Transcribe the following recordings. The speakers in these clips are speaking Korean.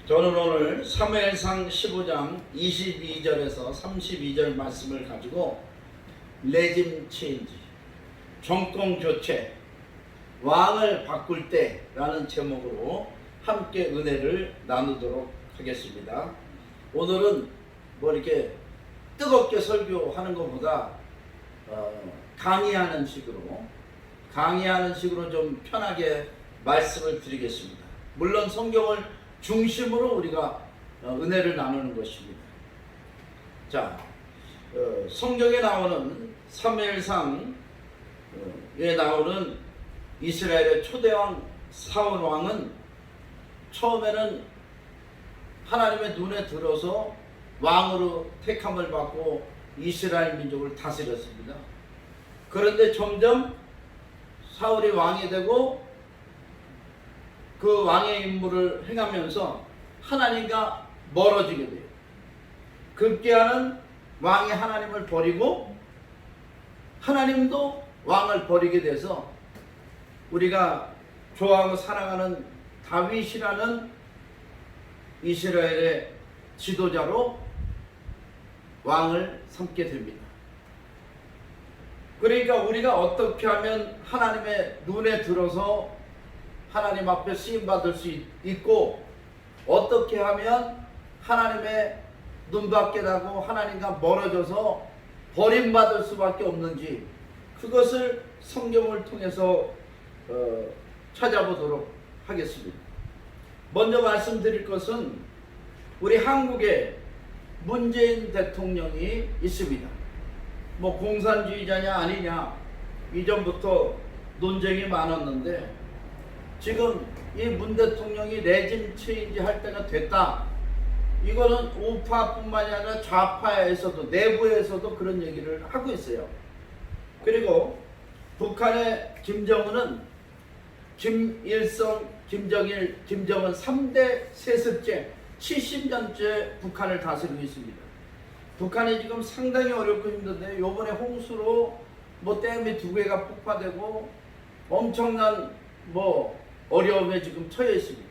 저는 오늘 사무엘상 15장 22절에서 32절 말씀을 가지고 레짐 체인지, 정권 교체, 왕을 바꿀 때라는 제목으로 함께 은혜를 나누도록 하겠습니다. 오늘은 뭐 이렇게 뜨겁게 설교하는 것보다 강의하는 식으로 좀 편하게 말씀을 드리겠습니다. 물론 성경을 중심으로 우리가 은혜를 나누는 것입니다. 자, 성경에 나오는 사무엘상에 나오는 이스라엘의 초대왕 사울 왕은 처음에는 하나님의 눈에 들어서 왕으로 택함을 받고 이스라엘 민족을 다스렸습니다. 그런데 점점 사울이 왕이 되고 그 왕의 임무를 행하면서 하나님과 멀어지게 돼요. 급기야는 왕이 하나님을 버리고 하나님도 왕을 버리게 돼서 우리가 좋아하고 사랑하는 다윗이라는 이스라엘의 지도자로 왕을 삼게 됩니다. 그러니까 우리가 어떻게 하면 하나님의 눈에 들어서 하나님 앞에 쓰임받을 수 있고, 어떻게 하면 하나님의 눈밖에 나고 하나님과 멀어져서 버림받을 수밖에 없는지, 그것을 성경을 통해서 찾아보도록 하겠습니다. 먼저 말씀드릴 것은 우리 한국에 문재인 대통령이 있습니다. 뭐 공산주의자냐 아니냐 이전부터 논쟁이 많았는데, 지금 이 문 대통령이 레짐 체인지 할 때가 됐다. 이거는 우파뿐만이 아니라 좌파에서도, 내부에서도 그런 얘기를 하고 있어요. 그리고 북한의 김정은은 김일성, 김정일, 김정은 3대 세습제 70년째 북한을 다스리고 있습니다. 북한이 지금 상당히 어렵고 힘든데, 요번에 홍수로 뭐 댐이 2개가 폭파되고 엄청난 어려움에 지금 처해 있습니다.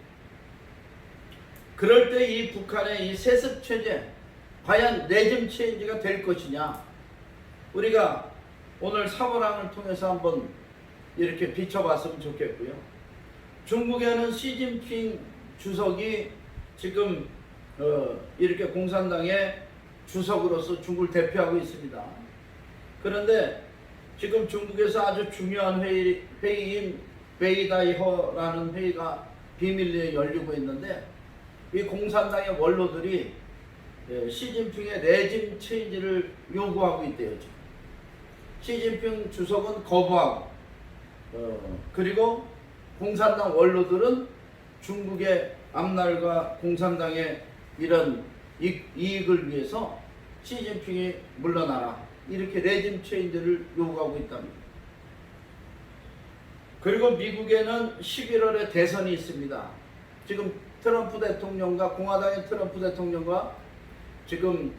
그럴 때 이 북한의 이 세습 체제, 과연 레짐 체인지가 될 것이냐, 우리가 오늘 사월항을 통해서 한번 이렇게 비춰봤으면 좋겠고요. 중국에는 시진핑 주석이 지금 이렇게 공산당의 주석으로서 중국을 대표하고 있습니다. 그런데 지금 중국에서 아주 중요한 회의인 베이다이허라는 회의가 비밀리에 열리고 있는데, 이 공산당의 원로들이 시진핑의 레짐 체인지를 요구하고 있대요. 시진핑 주석은 거부하고, 그리고 공산당 원로들은 중국의 앞날과 공산당의 이런 이익을 위해서 시진핑이 물러나라, 이렇게 레짐 체인지를 요구하고 있답니다. 그리고 미국에는 11월에 대선이 있습니다. 지금 트럼프 대통령과, 공화당의 트럼프 대통령과 지금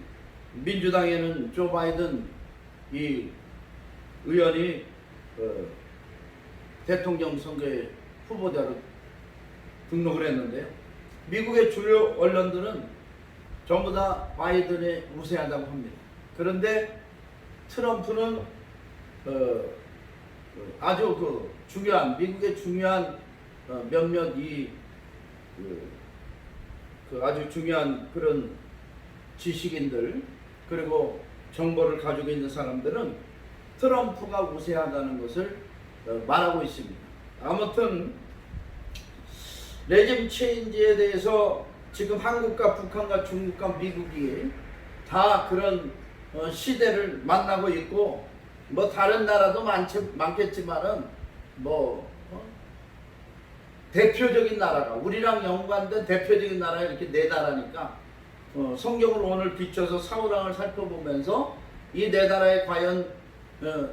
민주당에는 조 바이든 이 의원이 대통령 선거에 후보자로 등록을 했는데요. 미국의 주요 언론들은 전부 다 바이든에 우세하다고 합니다. 그런데 트럼프는 아주 중요한, 미국의 중요한 몇몇 아주 중요한 그런 지식인들, 그리고 정보를 가지고 있는 사람들은 트럼프가 우세하다는 것을 말하고 있습니다. 아무튼 레짐 체인지에 대해서 지금 한국과 북한과 중국과 미국이 다 그런 시대를 만나고 있고, 뭐 다른 나라도 많겠지만은 대표적인 나라가, 우리랑 연관된 대표적인 나라가 이렇게 4나라니까 성경을 오늘 비춰서 사울왕을 살펴보면서 이 4나라의 과연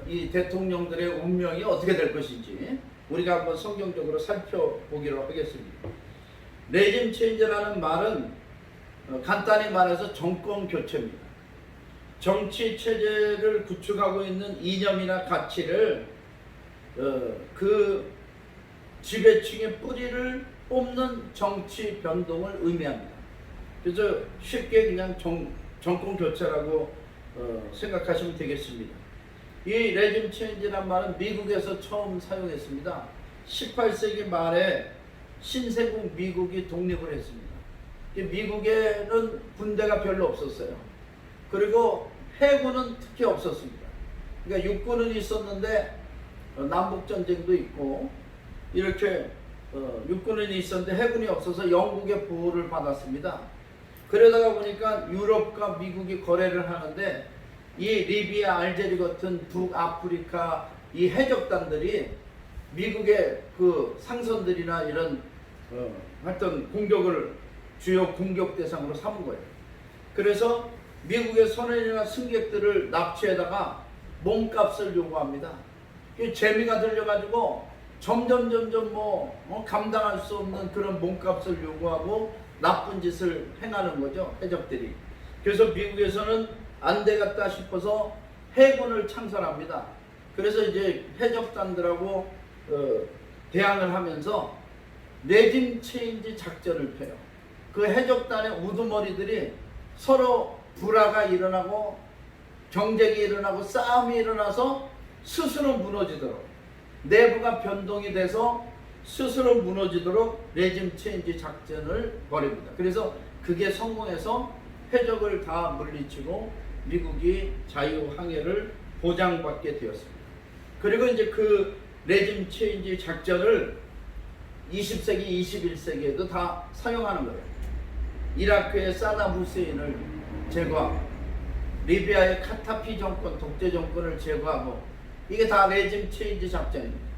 이 대통령들의 운명이 어떻게 될 것인지 우리가 한번 성경적으로 살펴보기로 하겠습니다. 레짐 체인지라는 말은 간단히 말해서 정권 교체입니다. 정치 체제를 구축하고 있는 이념이나 가치를 그 지배층의 뿌리를 뽑는 정치 변동을 의미합니다. 그래서 쉽게 그냥 정권 교체라고 생각하시면 되겠습니다. 이 레짐 체인지란 말은 미국에서 처음 사용했습니다. 18세기 말에 신세국 미국이 독립을 했습니다. 미국에는 군대가 별로 없었어요. 그리고 해군은 특히 없었습니다. 그러니까 육군은 있었는데 남북전쟁도 있고 이렇게 육군은 있었는데 해군이 없어서 영국의 보호를 받았습니다. 그러다가 보니까 유럽과 미국이 거래를 하는데 이 리비아, 알제리 같은 북아프리카 이 해적단들이 미국의 그 상선들이나 이런 하여튼 공격을 주요 공격 대상으로 삼은 거예요. 그래서 미국의 선원이나 승객들을 납치해다가 몸값을 요구합니다. 재미가 들려가지고 점점 감당할 수 없는 그런 몸값을 요구하고 나쁜 짓을 행하는 거죠, 해적들이. 그래서 미국에서는 안 되겠다 싶어서 해군을 창설합니다. 그래서 이제 해적단들하고 대항을 하면서 레짐 체인지 작전을 펴요. 그 해적단의 우두머리들이 서로 불화가 일어나고 경쟁이 일어나고 싸움이 일어나서 스스로 무너지도록, 내부가 변동이 돼서 스스로 무너지도록 레짐 체인지 작전을 벌입니다. 그래서 그게 성공해서 해적을 다 물리치고 미국이 자유항해를 보장받게 되었습니다. 그리고 이제 그 레짐 체인지 작전을 20세기, 21세기에도 다 사용하는 거예요. 이라크의 사담 후세인을 제거하고, 리비아의 카타피 정권, 독재 정권을 제거하고, 이게 다 레짐 체인지 작전입니다.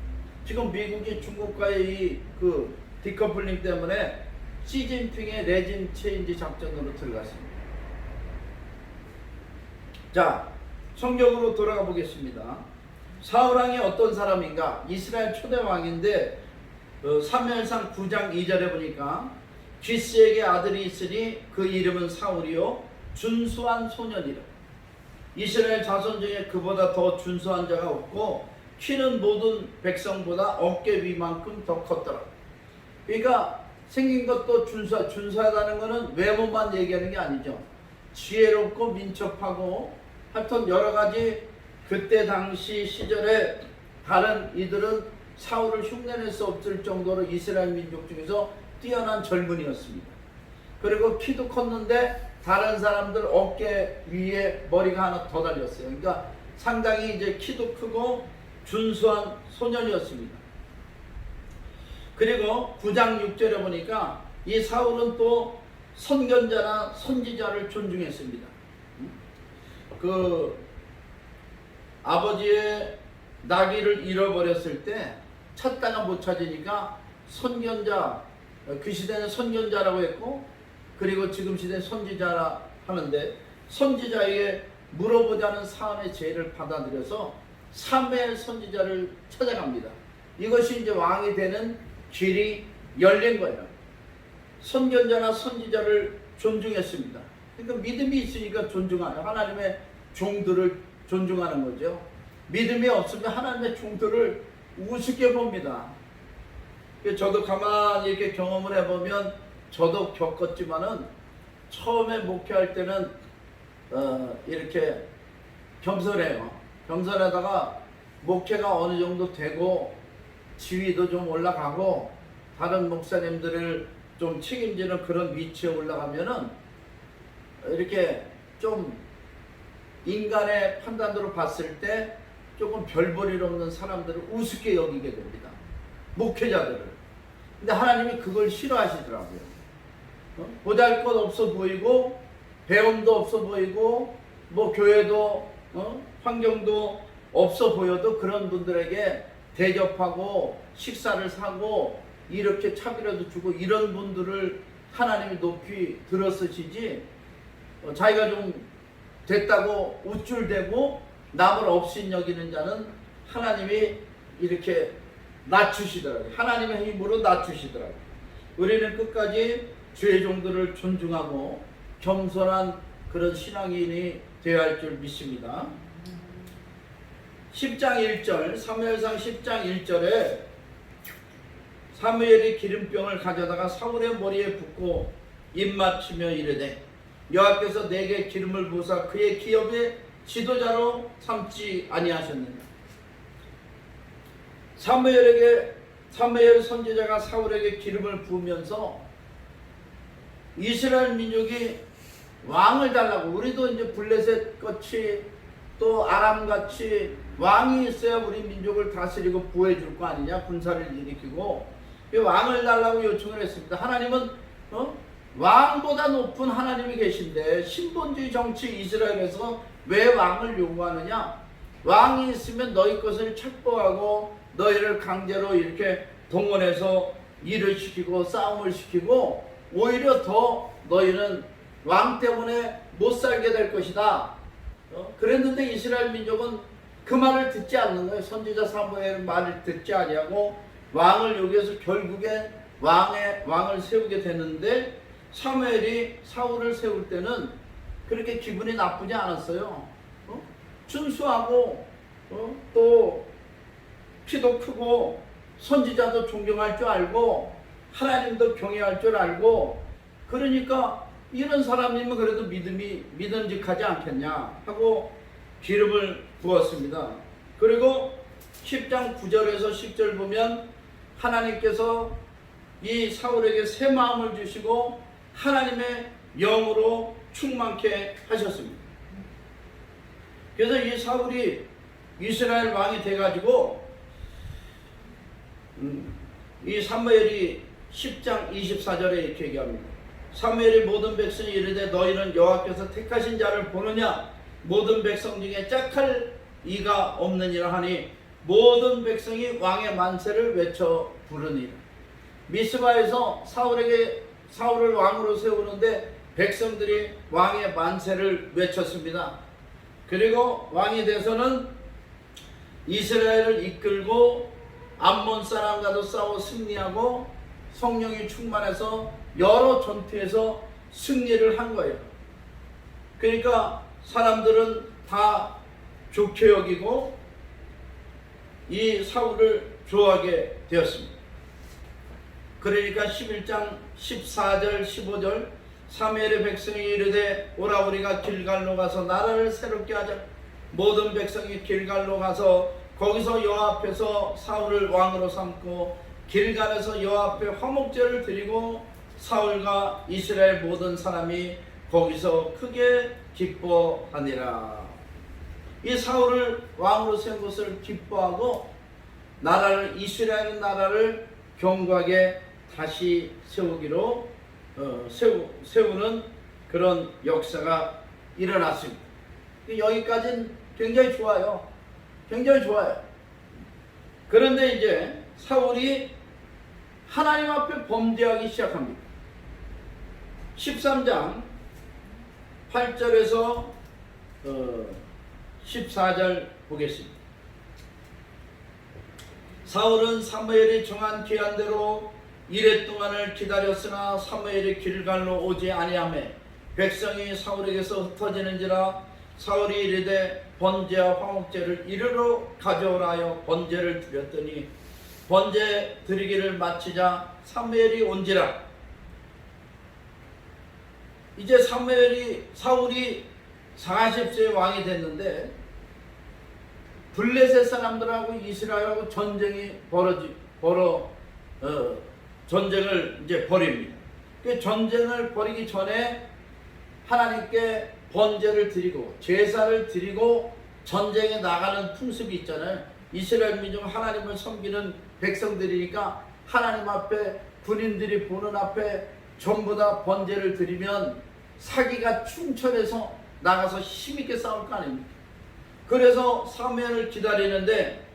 지금 미국이 중국과의 그 디커플링 때문에 시진핑의 레짐 체인지 작전으로 들어갔습니다. 자, 성경으로 돌아가 보겠습니다. 사울왕이 어떤 사람인가? 이스라엘 초대 왕인데 사무엘상 9장 2절에 보니까 기스에게 아들이 있으니 그 이름은 사울이요 준수한 소년이라. 이스라엘 자손 중에 그보다 더 준수한 자가 없고 키는 모든 백성보다 어깨 위만큼 더 컸더라. 그러니까 생긴 것도 준수하다는 것은 외모만 얘기하는 게 아니죠. 지혜롭고 민첩하고 하여튼 여러 가지 그때 당시 시절에 다른 이들은 사울을 흉내낼 수 없을 정도로 이스라엘 민족 중에서 뛰어난 젊은이였습니다. 그리고 키도 컸는데 다른 사람들 어깨 위에 머리가 하나 더 달렸어요. 그러니까 상당히 이제 키도 크고 준수한 소년이었습니다. 그리고 9장 6절에 보니까 이 사울은 또 선견자나 선지자를 존중했습니다. 그 아버지의 나귀를 잃어버렸을 때 찾다가 못 찾으니까 선견자, 그 시대는 선견자라고 했고, 그리고 지금 시대는 선지자라 하는데, 선지자에게 물어보자는 사안의 제의를 받아들여서 사무엘 선지자를 찾아갑니다. 이것이 이제 왕이 되는 길이 열린 거예요. 선견자나 선지자를 존중했습니다. 그러니까 믿음이 있으니까 존중하는, 하나님의 종들을 존중하는 거죠. 믿음이 없으면 하나님의 종들을 우습게 봅니다. 저도 가만히 이렇게 경험을 해보면 저도 겪었지만은 처음에 목회할 때는 이렇게 겸손해요. 겸손하다가 목회가 어느 정도 되고 지위도 좀 올라가고 다른 목사님들을 좀 책임지는 그런 위치에 올라가면은 이렇게 좀 인간의 판단으로 봤을 때 조금 별 볼 일 없는 사람들을 우습게 여기게 됩니다. 목회자들을. 근데 하나님이 그걸 싫어하시더라고요. 보잘것 없어 보이고 배움도 없어 보이고 뭐 교회도 환경도 없어 보여도 그런 분들에게 대접하고 식사를 사고 이렇게 차비라도 주고 이런 분들을 하나님이 높이 들어쓰시지, 자기가 좀 됐다고 우쭐대고 남을 없인 여기는 자는 하나님이 이렇게 낮추시더라고요. 하나님의 힘으로 낮추시더라고요. 우리는 끝까지 주의 종들을 존중하고 겸손한 그런 신앙인이 되어야 할 줄 믿습니다. 10장 1절, 사무엘상 10장 1절에 사무엘이 기름병을 가져다가 사울의 머리에 붓고 입맞추며 이르되 여호와께서 내게 기름을 부으사 그의 기업의 지도자로 삼지 아니하셨느냐. 사무엘 선지자가 사울에게 기름을 부으면서 이스라엘 민족이 왕을 달라고, 우리도 이제 블레셋 같이 또 아람 같이 왕이 있어야 우리 민족을 다스리고 보호해줄 거 아니냐, 군사를 일으키고 왕을 달라고 요청을 했습니다. 하나님은 왕보다 높은 하나님이 계신데 신본주의 정치 이스라엘에서 왜 왕을 요구하느냐? 왕이 있으면 너희 것을 착보하고 너희를 강제로 이렇게 동원해서 일을 시키고 싸움을 시키고 오히려 더 너희는 왕 때문에 못 살게 될 것이다. 그랬는데 이스라엘 민족은 그 말을 듣지 않는 거예요. 선지자 사무엘의 말을 듣지 아니하고 왕을 여기에서 결국에 왕을 세우게 되는데, 사무엘이 사울을 세울 때는 그렇게 기분이 나쁘지 않았어요. 준수하고 또 키도 크고 선지자도 존경할 줄 알고 하나님도 경외할 줄 알고, 그러니까 이런 사람이면 그래도 믿음직하지 않겠냐 하고 기름을 부었습니다. 그리고 10장 9절에서 10절 보면 하나님께서 이 사울에게 새 마음을 주시고 하나님의 영으로 충만케 하셨습니다. 그래서 이 사울이 이스라엘 왕이 돼가지고 이 사무엘이 10장 24절에 이렇게 얘기합니다. 사무엘이 모든 백성이 이르되 너희는 여호와께서 택하신 자를 보느냐? 모든 백성 중에 짝할 이가 없느니라 하니 모든 백성이 왕의 만세를 외쳐 부르니라. 미스바에서 사울을 왕으로 세우는데 백성들이 왕의 만세를 외쳤습니다. 그리고 왕이 돼서는 이스라엘을 이끌고 암몬 사람과도 싸워 승리하고 성령이 충만해서 여러 전투에서 승리를 한 거예요. 그러니까 사람들은 다 좋게 여기고 이 사울을 좋아하게 되었습니다. 그러니까 11장 14절 15절 사무엘의 백성이 이르되 오라 우리가 길갈로 가서 나라를 새롭게 하자. 모든 백성이 길갈로 가서 거기서 여호와 앞에서 사울을 왕으로 삼고 길갈에서 여호와 앞에 화목제를 드리고 사울과 이스라엘 모든 사람이 거기서 크게 기뻐하니라. 이 사울을 왕으로 세운 것을 기뻐하고 이스라엘 나라를 견고하게 다시 세우기로 세우는 그런 역사가 일어났습니다. 여기까지는 굉장히 좋아요. 굉장히 좋아요. 그런데 이제 사울이 하나님 앞에 범죄하기 시작합니다. 13장 8절에서 14절 보겠습니다. 사울은 사무엘이 정한 기한대로 이레 동안을 기다렸으나 사무엘이 길갈로 오지 아니하며 백성이 사울에게서 흩어지는지라 사울이 이르되 번제와 화목제를 이르러 가져오라 하여 번제를 드렸더니 번제 드리기를 마치자 사무엘이 온지라. 이제 사울이 40세의 왕이 됐는데 블레셋 사람들하고 이스라엘하고 전쟁을 이제 벌입니다. 그 전쟁을 벌이기 전에 하나님께 번제를 드리고 제사를 드리고 전쟁에 나가는 풍습이 있잖아요. 이스라엘 민족은 하나님을 섬기는 백성들이니까 하나님 앞에 군인들이 보는 앞에 전부 다 번제를 드리면 사기가 충천해서 나가서 힘있게 싸울 거 아닙니까? 그래서 사무엘을 기다리는데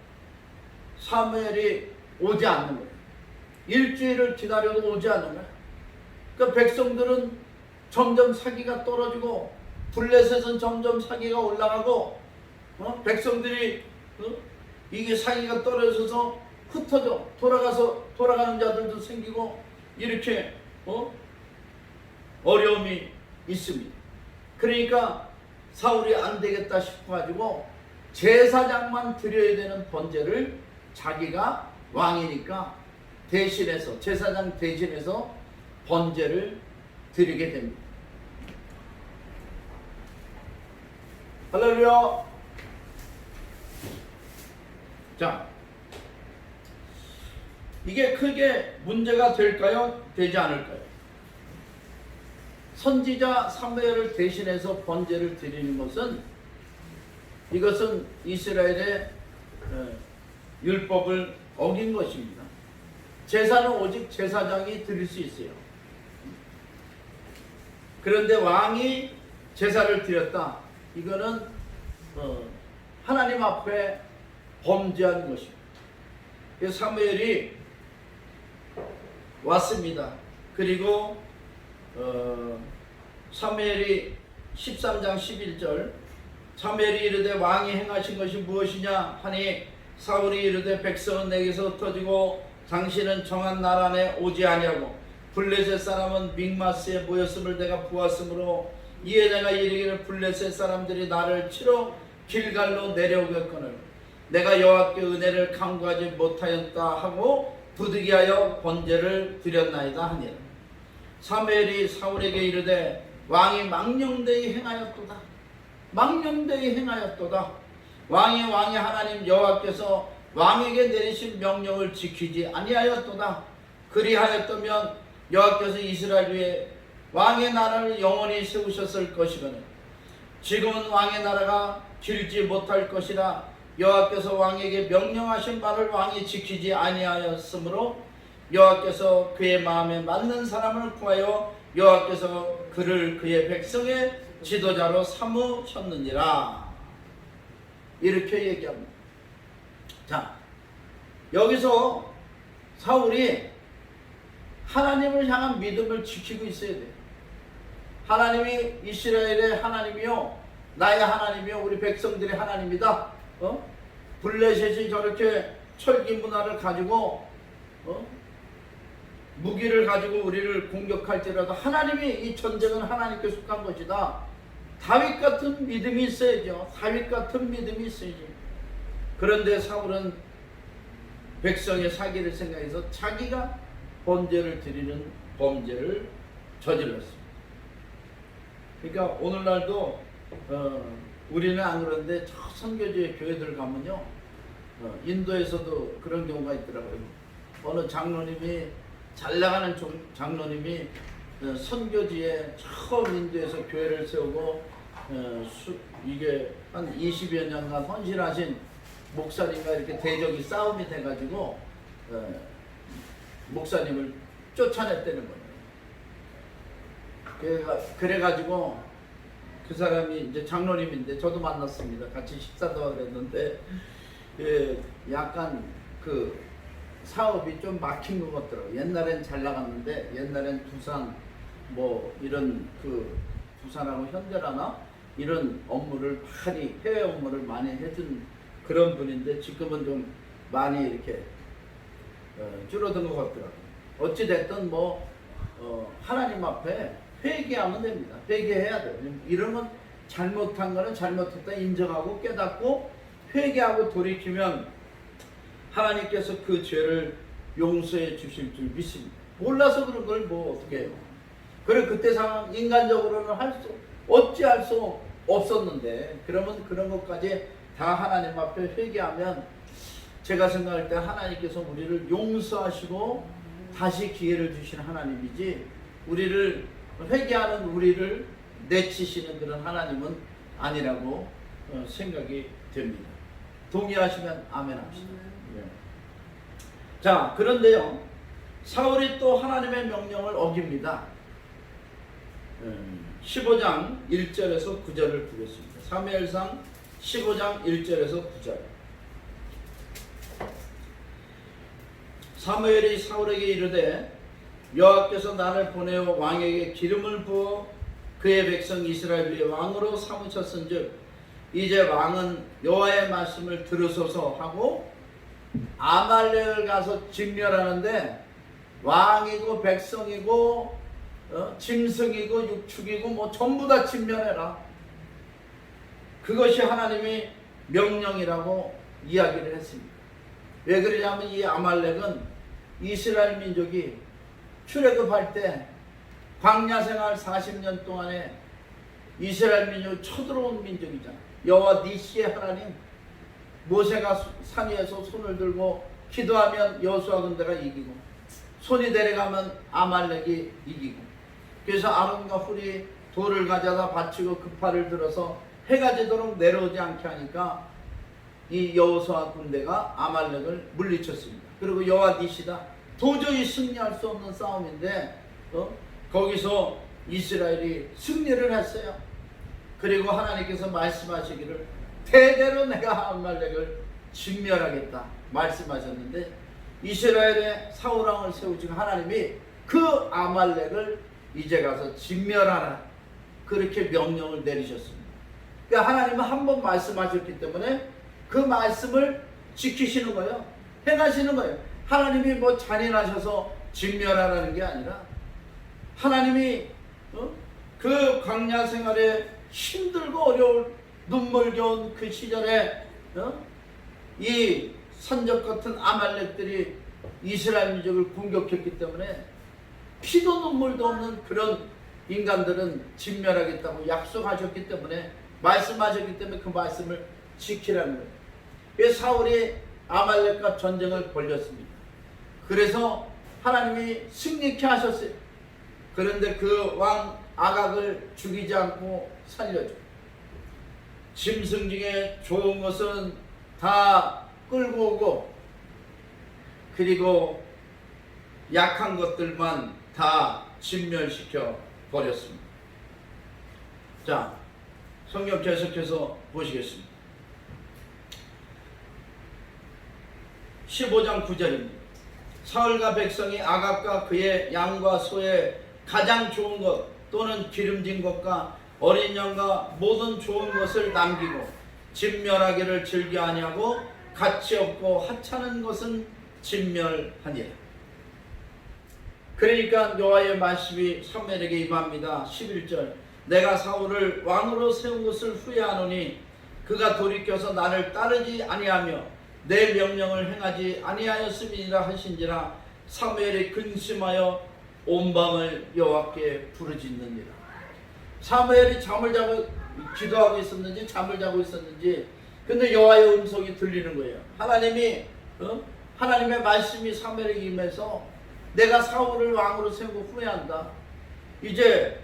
사무엘이 오지 않는 거예요. 일주일을 기다려도 오지 않는 거예요. 그러니까 백성들은 점점 사기가 떨어지고 블레셋은 점점 사기가 올라가고 백성들이 이게 사기가 떨어져서 흩어져 돌아가는 자들도 생기고 이렇게 어려움이 있습니다. 그러니까 사울이 안 되겠다 싶어가지고 제사장만 드려야 되는 번제를 자기가 왕이니까 대신해서, 제사장 대신해서 번제를 드리게 됩니다. 할렐루야. 자, 이게 크게 문제가 될까요? 되지 않을까요? 선지자 사무엘을 대신해서 번제를 드리는 것은, 이것은 이스라엘의 율법을 어긴 것입니다. 제사는 오직 제사장이 드릴 수 있어요. 그런데 왕이 제사를 드렸다. 이거는 하나님 앞에 범죄한 것입니다. 그래서 사무엘이 왔습니다. 그리고 사무엘이 13장 11절, 사무엘이 이르되 왕이 행하신 것이 무엇이냐 하니 사울이 이르되 백성은 내게서 흩어지고 당신은 정한 날 안에 오지 아니하고 블레셋 사람은 믹마스에 모였음을 내가 보았으므로 이에 내가 이르기를 블레셋 사람들이 나를 치러 길갈로 내려오겠거늘 내가 여호와께 은혜를 간구하지 못하였다 하고 부득이하여 번제를 드렸나이다 하니라. 사무엘이 사울에게 이르되 왕이 망령되이 행하였도다. 망령되이 행하였도다. 왕이 하나님 여호와께서 왕에게 내리신 명령을 지키지 아니하였도다. 그리하였다면 여호와께서 이스라엘 위에 왕의 나라를 영원히 세우셨을 것이거늘 지금은 왕의 나라가 길지 못할 것이라 여호와께서 왕에게 명령하신 바를 왕이 지키지 아니하였으므로 여호와께서 그의 마음에 맞는 사람을 구하여 여호와께서 그를 그의 백성의 지도자로 삼으셨느니라. 이렇게 얘기합니다. 자, 여기서 사울이 하나님을 향한 믿음을 지키고 있어야 돼요. 하나님이 이스라엘의 하나님이요, 나의 하나님이요, 우리 백성들의 하나님이다. 블레셋이 저렇게 철기 문화를 가지고 무기를 가지고 우리를 공격할지라도 하나님이, 이 전쟁은 하나님께 속한 것이다. 다윗 같은 믿음이 있어야죠. 다윗 같은 믿음이 있어야지. 그런데 사울은 백성의 사기를 생각해서 자기가 번제를 드리는 범죄를 저질렀습니다. 그러니까 오늘날도 우리는 안 그런데 저 선교지의 교회들 가면요, 인도에서도 그런 경우가 있더라고요. 어느 장로님이, 잘 나가는 장로님이 선교지에 처음 인도에서 교회를 세우고 이게 한 20여 년간 헌신하신 목사님과 이렇게 대적이 싸움이 돼가지고 목사님을 쫓아냈다는 거예요. 그래가지고 그 사람이 이제 장로님인데 저도 만났습니다. 같이 식사도 하고 그랬는데 약간 그 사업이 좀 막힌 것 같더라고요. 옛날엔 잘 나갔는데, 옛날엔 두산 뭐 이런 그 두산하고 현대라나 이런 업무를 많이, 해외 업무를 많이 해준 그런 분인데 지금은 좀 많이 이렇게 줄어든 것 같더라고요. 어찌됐든 뭐 하나님 앞에 회개하면 됩니다. 회개해야 돼요. 이런 건 잘못한 거는 잘못했다 인정하고 깨닫고 회개하고 돌이키면 하나님께서 그 죄를 용서해 주실 줄 믿습니다. 몰라서 그런 걸 뭐 어떻게 해요. 그래 그때 상황 인간적으로는 어찌할 수 없었는데, 그러면 그런 것까지 다 하나님 앞에 회개하면 제가 생각할 때 하나님께서 우리를 용서하시고 다시 기회를 주시는 하나님이지, 우리를 회개하는 우리를 내치시는 그런 하나님은 아니라고 생각이 됩니다. 동의하시면 아멘 합시다. 자, 그런데요, 사울이 또 하나님의 명령을 어깁니다. 15장 1절에서 9절을 보겠습니다. 사무엘상 15장 1절에서 9절. 사무엘이 사울에게 이르되 여호와께서 나를 보내어 왕에게 기름을 부어 그의 백성 이스라엘 위에 왕으로 삼으셨은즉 이제 왕은 여호와의 말씀을 들으소서 하고 아말렉을 가서 진멸하는데, 왕이고 백성이고 짐승이고 육축이고 뭐 전부 다 진멸해라. 그것이 하나님의 명령이라고 이야기를 했습니다. 왜 그러냐면 이 아말렉은 이스라엘 민족이 출애굽할 때 광야 생활 40년 동안에 이스라엘 민족이 쳐들어온 민족이잖아. 여호와 니시의 하나님, 모세가 산 위에서 손을 들고 기도하면 여호수아 군대가 이기고, 손이 내려가면 아말렉이 이기고, 그래서 아론과 훌이 돌을 가져다 바치고 그 팔을 들어서 해가 지도록 내려오지 않게 하니까 이 여호수아 군대가 아말렉을 물리쳤습니다. 그리고 여호와 니시다, 도저히 승리할 수 없는 싸움인데 거기서 이스라엘이 승리를 했어요. 그리고 하나님께서 말씀하시기를 대대로 내가 아말렉을 진멸하겠다 말씀하셨는데, 이스라엘의 사울왕을 세우시고 하나님이 그 아말렉을 이제 가서 진멸하라 그렇게 명령을 내리셨습니다. 그러니까 하나님은 한 번 말씀하셨기 때문에 그 말씀을 지키시는 거예요. 행하시는 거예요. 하나님이 뭐 잔인하셔서 진멸하라는 게 아니라, 하나님이 그 광야 생활에 힘들고 어려울 눈물겨운 그 시절에 이 산적 같은 아말렉들이 이스라엘 민족을 공격했기 때문에 피도 눈물도 없는 그런 인간들은 진멸하겠다고 약속하셨기 때문에, 말씀하셨기 때문에 그 말씀을 지키라는 거예요. 그래서 사울이 아말렉과 전쟁을 벌였습니다. 그래서 하나님이 승리케 하셨어요. 그런데 그 왕 아각을 죽이지 않고 살려줘. 짐승 중에 좋은 것은 다 끌고 오고, 그리고 약한 것들만 다 진멸시켜 버렸습니다. 자, 성경 계속해서 보시겠습니다. 15장 9절입니다. 사울과 백성이 아각과 그의 양과 소의 가장 좋은 것 또는 기름진 것과 어린 양과 모든 좋은 것을 남기고 진멸하기를 즐겨하냐고 가치 없고 하찮은 것은 진멸하니라. 그러니까 여호와의 말씀이 사무엘에게 임합니다. 11절, 내가 사울을 왕으로 세운 것을 후회하노니 그가 돌이켜서 나를 따르지 아니하며 내 명령을 행하지 아니하였음이니라 하신지라. 사무엘이 근심하여 온 밤을 여호와께 부르짖느니라. 사무엘이 잠을 자고 기도하고 있었는지 잠을 자고 있었는지, 근데 여호와의 음성이 들리는 거예요. 하나님이 하나님의 말씀이 사무엘에게 임해서 내가 사울을 왕으로 세우고 후회한다. 이제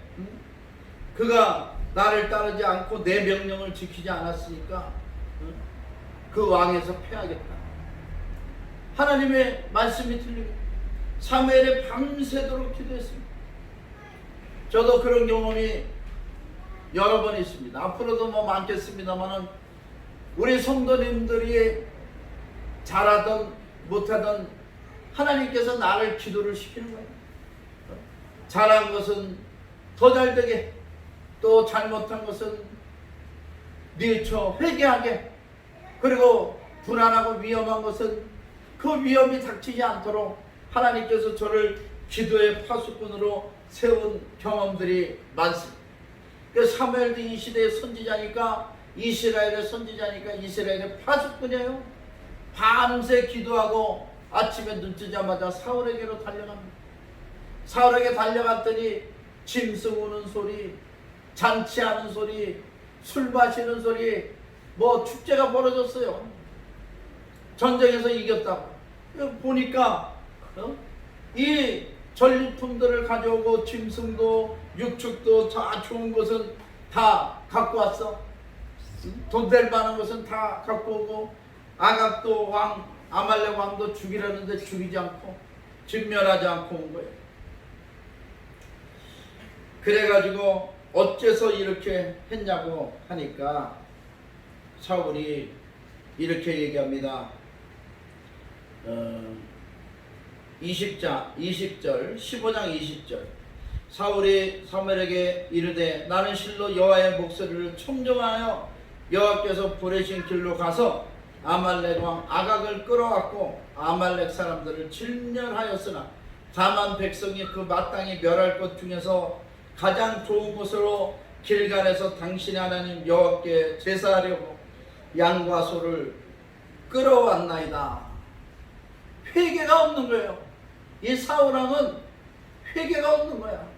그가 나를 따르지 않고 내 명령을 지키지 않았으니까 그 왕에서 패하겠다. 하나님의 말씀이 들리고 사무엘이 밤새도록 기도했습니다. 저도 그런 경험이 여러 번 있습니다. 앞으로도 뭐 많겠습니다만은, 우리 성도님들이 잘하든 못하든 하나님께서 나를 기도를 시키는 거예요. 잘한 것은 더 잘되게, 또 잘못한 것은 미처 회개하게, 그리고 불안하고 위험한 것은 그 위험이 닥치지 않도록 하나님께서 저를 기도의 파수꾼으로 세운 경험들이 많습니다. 그래서 사무엘도 이 시대의 선지자니까, 이스라엘의 선지자니까 이스라엘의 파수꾼이에요. 밤새 기도하고 아침에 눈 뜨자마자 사울에게로 달려갑니다. 사울에게 달려갔더니 짐승 우는 소리, 잔치하는 소리, 술 마시는 소리, 뭐 축제가 벌어졌어요. 전쟁에서 이겼다고. 보니까 이 전리품들을 가져오고 짐승도 육축도 다 좋은 것은 다 갖고 왔어. 돈 될 만한 것은 다 갖고 오고, 아각도 왕, 아말렉 왕도 죽이려는데 죽이지 않고 진멸하지 않고 온 거예요. 그래가지고 어째서 이렇게 했냐고 하니까 사울이 이렇게 얘기합니다. 20절 15장 20절, 사울이 사무엘에게 이르되 나는 실로 여호와의 목소리를 청정하여 여호와께서 보내신 길로 가서 아말렉 왕 아각을 끌어왔고 아말렉 사람들을 진멸하였으나 다만 백성이 그 마땅히 멸할 것 중에서 가장 좋은 곳으로 길갈에서 당신의 하나님 여호와께 제사하려고 양과 소를 끌어왔나이다. 회개가 없는 거예요. 이 사울 왕은 회개가 없는 거야.